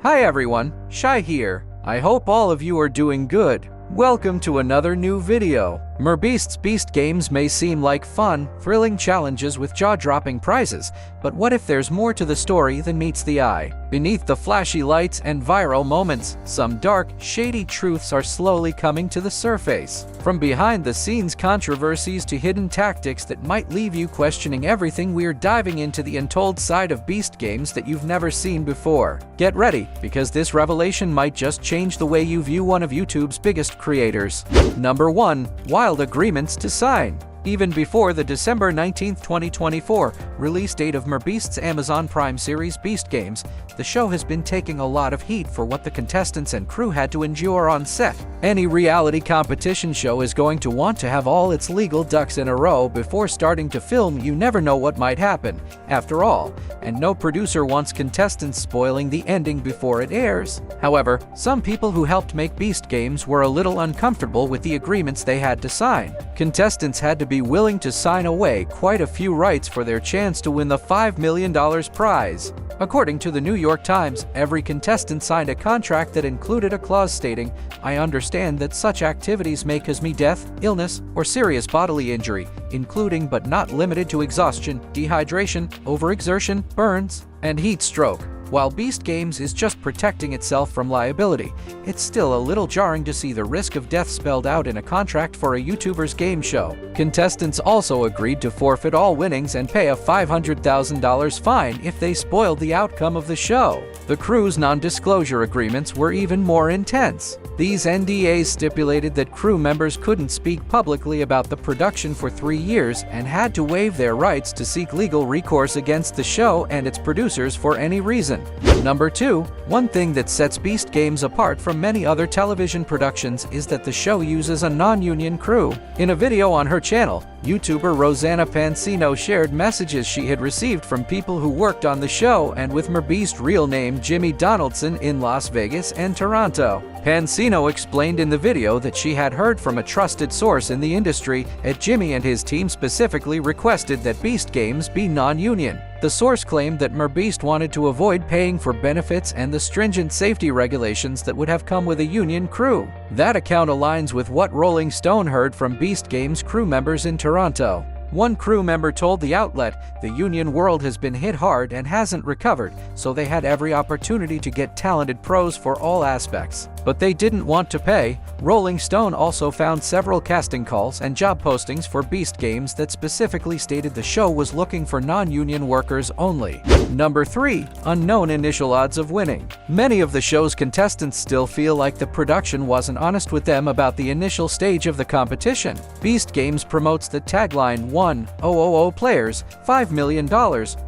Hi everyone, Shy here. I hope all of you are doing good. Welcome to another new video. MrBeast's Beast games may seem like fun, thrilling challenges with jaw-dropping prizes, but what if there's more to the story than meets the eye? Beneath the flashy lights and viral moments, some dark, shady truths are slowly coming to the surface. From behind-the-scenes controversies to hidden tactics that might leave you questioning everything, we're diving into the untold side of Beast games that you've never seen before. Get ready, because this revelation might just change the way you view one of YouTube's biggest creators. Number 1. Wild agreements to sign. Even before the December 19, 2024 release date of MrBeast's Amazon Prime series Beast Games, the show has been taking a lot of heat for what the contestants and crew had to endure on set. Any reality competition show is going to want to have all its legal ducks in a row before starting to film. You never know what might happen, after all, and no producer wants contestants spoiling the ending before it airs. However, some people who helped make Beast Games were a little uncomfortable with the agreements they had to sign. Contestants had to be willing to sign away quite a few rights for their chance to win the $5 million prize. According to the New York Times, every contestant signed a contract that included a clause stating, "I understand that such activities may cause me death, illness, or serious bodily injury, including but not limited to exhaustion, dehydration, overexertion, burns, and heat stroke." While Beast Games is just protecting itself from liability, it's still a little jarring to see the risk of death spelled out in a contract for a YouTuber's game show. Contestants also agreed to forfeit all winnings and pay a $500,000 fine if they spoiled the outcome of the show. The crew's non-disclosure agreements were even more intense. These NDAs stipulated that crew members couldn't speak publicly about the production for 3 years and had to waive their rights to seek legal recourse against the show and its producers for any reason. Number 2. One thing that sets Beast Games apart from many other television productions is that the show uses a non-union crew. In a video on her channel, YouTuber Rosanna Pansino shared messages she had received from people who worked on the show and with MrBeast's real name Jimmy Donaldson in Las Vegas and Toronto. Pansino explained in the video that she had heard from a trusted source in the industry that Jimmy and his team specifically requested that Beast Games be non-union. The source claimed that MrBeast wanted to avoid paying for benefits and the stringent safety regulations that would have come with a union crew. That account aligns with what Rolling Stone heard from Beast Games crew members in Toronto. One crew member told the outlet, "The union world has been hit hard and hasn't recovered, so they had every opportunity to get talented pros for all aspects. But they didn't want to pay." Rolling Stone also found several casting calls and job postings for Beast Games that specifically stated the show was looking for non-union workers only. Number 3. Unknown initial odds of winning. Many of the show's contestants still feel like the production wasn't honest with them about the initial stage of the competition. Beast Games promotes the tagline 1,000 players, $5 million,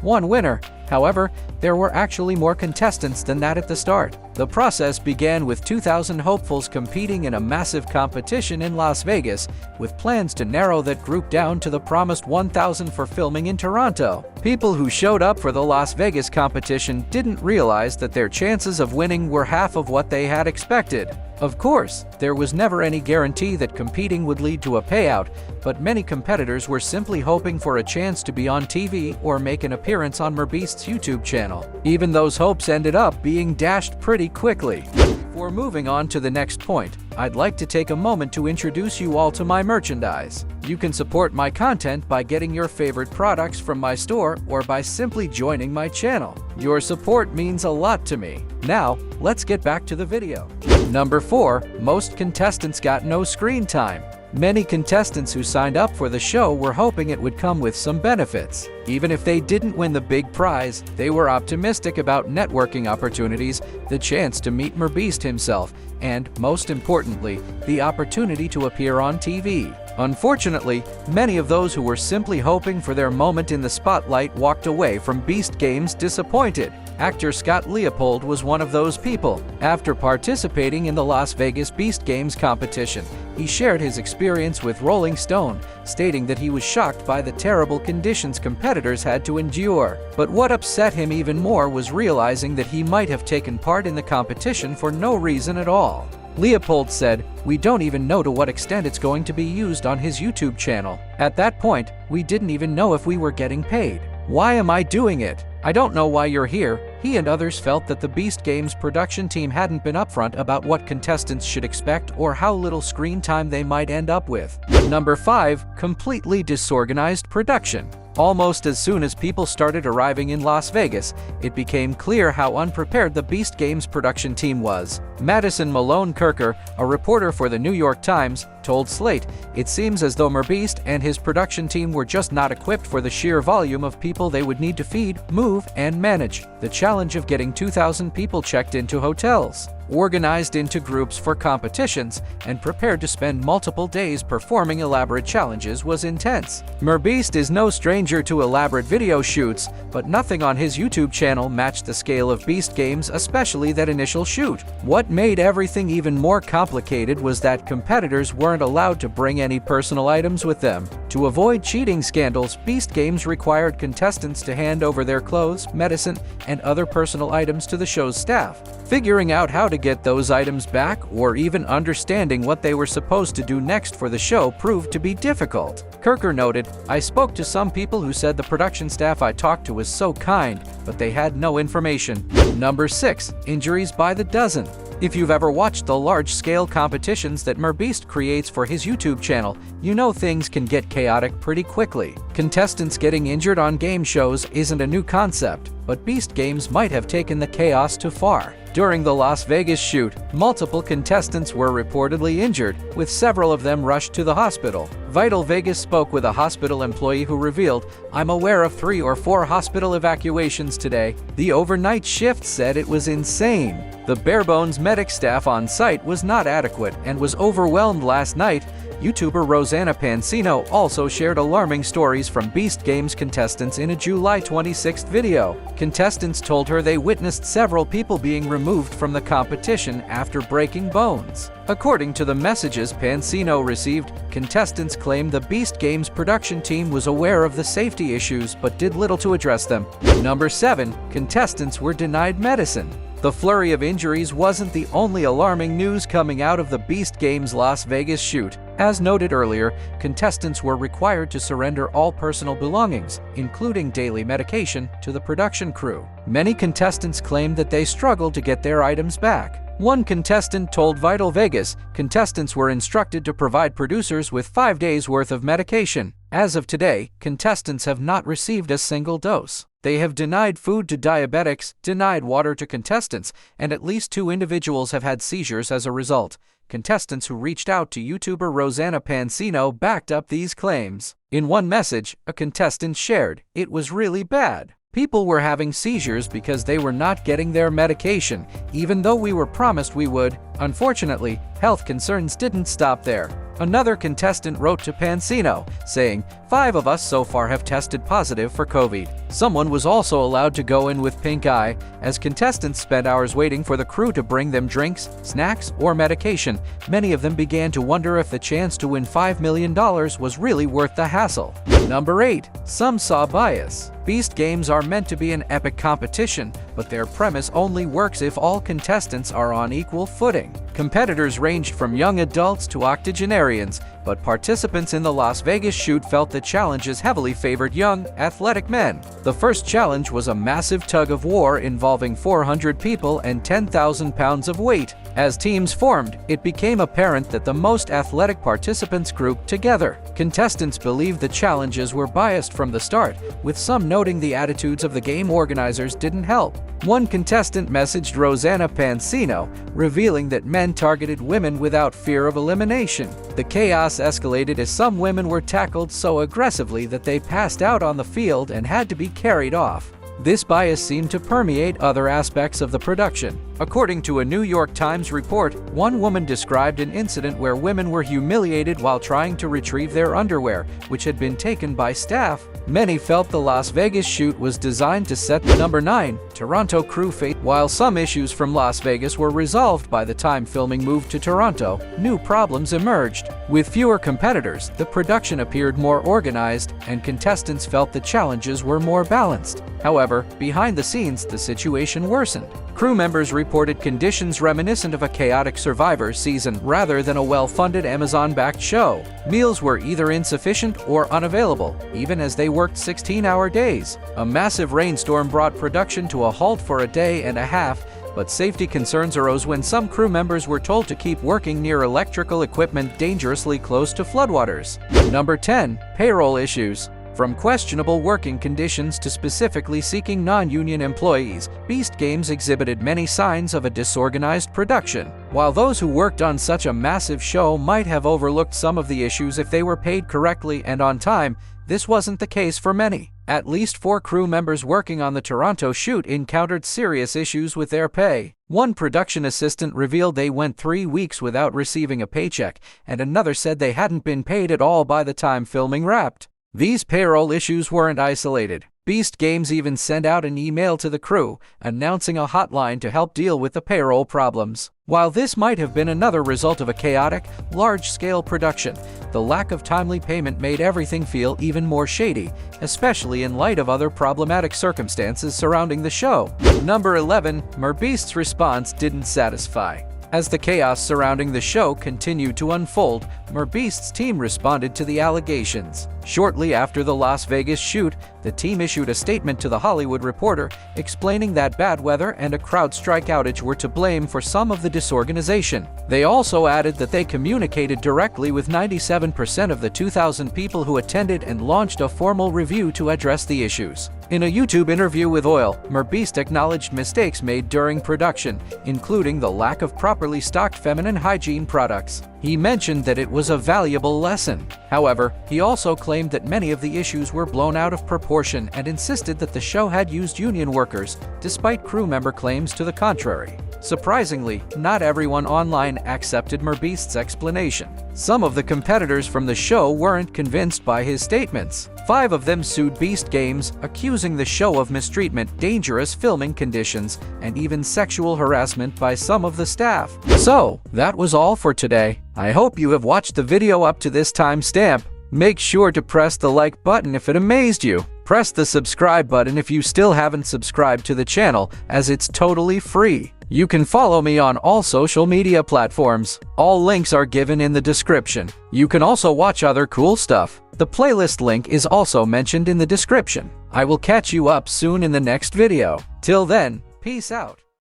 one winner. However, there were actually more contestants than that at the start. The process began with 2,000 hopefuls competing in a massive competition in Las Vegas, with plans to narrow that group down to the promised 1,000 for filming in Toronto. People who showed up for the Las Vegas competition didn't realize that their chances of winning were half of what they had expected. Of course, there was never any guarantee that competing would lead to a payout, but many competitors were simply hoping for a chance to be on TV or make an appearance on MrBeast's YouTube channel. Even those hopes ended up being dashed pretty quickly. Before moving on to the next point, I'd like to take a moment to introduce you all to my merchandise. You can support my content by getting your favorite products from my store or by simply joining my channel. Your support means a lot to me. Now, let's get back to the video. Number 4. Most contestants got no screen time. Many contestants who signed up for the show were hoping it would come with some benefits. Even if they didn't win the big prize, they were optimistic about networking opportunities, the chance to meet MrBeast himself, and, most importantly, the opportunity to appear on TV. Unfortunately, many of those who were simply hoping for their moment in the spotlight walked away from Beast Games disappointed. Actor Scott Leopold was one of those people. After participating in the Las Vegas Beast Games competition, he shared his experience with Rolling Stone, stating that he was shocked by the terrible conditions competitors had to endure. But what upset him even more was realizing that he might have taken part in the competition for no reason at all. Leopold said, "We don't even know to what extent it's going to be used on his YouTube channel. At that point, we didn't even know if we were getting paid. Why am I doing it? I don't know why you're here," he He and others felt that the Beast Games production team hadn't been upfront about what contestants should expect or how little screen time they might end up with. Number 5. Completely disorganized production. Almost as soon as people started arriving in Las Vegas, it became clear how unprepared the Beast Games production team was. Madison Malone Kirker, a reporter for the New York Times, told Slate, "It seems as though MrBeast and his production team were just not equipped for the sheer volume of people they would need to feed, move, and manage. The challenge of getting 2,000 people checked into hotels, organized into groups for competitions, and prepared to spend multiple days performing elaborate challenges was intense." MrBeast is no stranger to elaborate video shoots, but nothing on his YouTube channel matched the scale of Beast Games, especially that initial shoot. What made everything even more complicated was that competitors weren't allowed to bring any personal items with them. To avoid cheating scandals, Beast Games required contestants to hand over their clothes, medicine, and other personal items to the show's staff. Figuring out how to get those items back, or even understanding what they were supposed to do next for the show, proved to be difficult. Kirker noted, "I spoke to some people who said the production staff I talked to was so kind, but they had no information." Number 6. Injuries by the dozen. If you've ever watched the large-scale competitions that MrBeast creates for his YouTube channel, you know things can get chaotic pretty quickly. Contestants getting injured on game shows isn't a new concept, but Beast Games might have taken the chaos too far. During the Las Vegas shoot, multiple contestants were reportedly injured, with several of them rushed to the hospital. Vital Vegas spoke with a hospital employee who revealed, "I'm aware of 3 or 4 hospital evacuations today." The overnight shift said it was insane. The bare-bones medic staff on site was not adequate and was overwhelmed last night. YouTuber Rosanna Pansino also shared alarming stories from Beast Games contestants in a July 26 video. Contestants told her they witnessed several people being removed from the competition after breaking bones. According to the messages Pansino received, contestants claimed the Beast Games production team was aware of the safety issues but did little to address them. Number 7. Contestants were denied medicine. The flurry of injuries wasn't the only alarming news coming out of the Beast Games Las Vegas shoot. As noted earlier, contestants were required to surrender all personal belongings, including daily medication, to the production crew. Many contestants claimed that they struggled to get their items back. One contestant told Vital Vegas contestants were instructed to provide producers with 5 days' worth of medication. As of today, contestants have not received a single dose. They have denied food to diabetics, denied water to contestants, and at least 2 individuals have had seizures as a result. Contestants who reached out to YouTuber Rosanna Pansino backed up these claims. In one message, a contestant shared, "It was really bad. People were having seizures because they were not getting their medication, even though we were promised we would. Unfortunately, health concerns didn't stop there." Another contestant wrote to Pansino, saying, "5 of us so far have tested positive for COVID." Someone was also allowed to go in with pink eye, as contestants spent hours waiting for the crew to bring them drinks, snacks, or medication. Many of them began to wonder if the chance to win $5 million was really worth the hassle. Number 8. Some saw bias. Beast Games are meant to be an epic competition, but their premise only works if all contestants are on equal footing. Competitors ranged from young adults to octogenarians, but participants in the Las Vegas shoot felt the challenges heavily favored young, athletic men. The first challenge was a massive tug-of-war involving 400 people and 10,000 pounds of weight. As teams formed, it became apparent that the most athletic participants grouped together. Contestants believed the challenges were biased from the start, with some noting the attitudes of the game organizers didn't help. One contestant messaged Rosanna Pansino, revealing that men targeted women without fear of elimination. The chaos escalated as some women were tackled so aggressively that they passed out on the field and had to be carried off. This bias seemed to permeate other aspects of the production. According to a New York Times report, one woman described an incident where women were humiliated while trying to retrieve their underwear, which had been taken by staff. Many felt the Las Vegas shoot was designed to set the Number 9 Toronto crew fate. While some issues from Las Vegas were resolved by the time filming moved to Toronto, new problems emerged. With fewer competitors, the production appeared more organized, and contestants felt the challenges were more balanced. However, However, behind the scenes, the situation worsened. Crew members reported conditions reminiscent of a chaotic Survivor season rather than a well-funded Amazon-backed show. Meals were either insufficient or unavailable, even as they worked 16-hour days. A massive rainstorm brought production to a halt for a day and a half, but safety concerns arose when some crew members were told to keep working near electrical equipment dangerously close to floodwaters. Number 10. Payroll issues. From questionable working conditions to specifically seeking non-union employees, Beast Games exhibited many signs of a disorganized production. While those who worked on such a massive show might have overlooked some of the issues if they were paid correctly and on time, this wasn't the case for many. At least 4 crew members working on the Toronto shoot encountered serious issues with their pay. One production assistant revealed they went 3 weeks without receiving a paycheck, and another said they hadn't been paid at all by the time filming wrapped. These payroll issues weren't isolated. Beast Games even sent out an email to the crew, announcing a hotline to help deal with the payroll problems. While this might have been another result of a chaotic, large-scale production, the lack of timely payment made everything feel even more shady, especially in light of other problematic circumstances surrounding the show. Number 11. MrBeast's response didn't satisfy. As the chaos surrounding the show continued to unfold, MrBeast's team responded to the allegations. Shortly after the Las Vegas shoot, the team issued a statement to The Hollywood Reporter explaining that bad weather and a CrowdStrike outage were to blame for some of the disorganization. They also added that they communicated directly with 97% of the 2,000 people who attended and launched a formal review to address the issues. In a YouTube interview with Oil, MrBeast acknowledged mistakes made during production, including the lack of properly stocked feminine hygiene products. He mentioned that it was a valuable lesson. However, he also claimed that many of the issues were blown out of proportion and insisted that the show had used union workers, despite crew member claims to the contrary. Surprisingly, not everyone online accepted MrBeast's explanation. Some of the competitors from the show weren't convinced by his statements. 5 of them sued Beast Games, accusing the show of mistreatment, dangerous filming conditions, and even sexual harassment by some of the staff. So, that was all for today. I hope you have watched the video up to this timestamp. Make sure to press the like button if it amazed you. Press the subscribe button if you still haven't subscribed to the channel, as it's totally free. You can follow me on all social media platforms. All links are given in the description. You can also watch other cool stuff. The playlist link is also mentioned in the description. I will catch you up soon in the next video. Till then, peace out.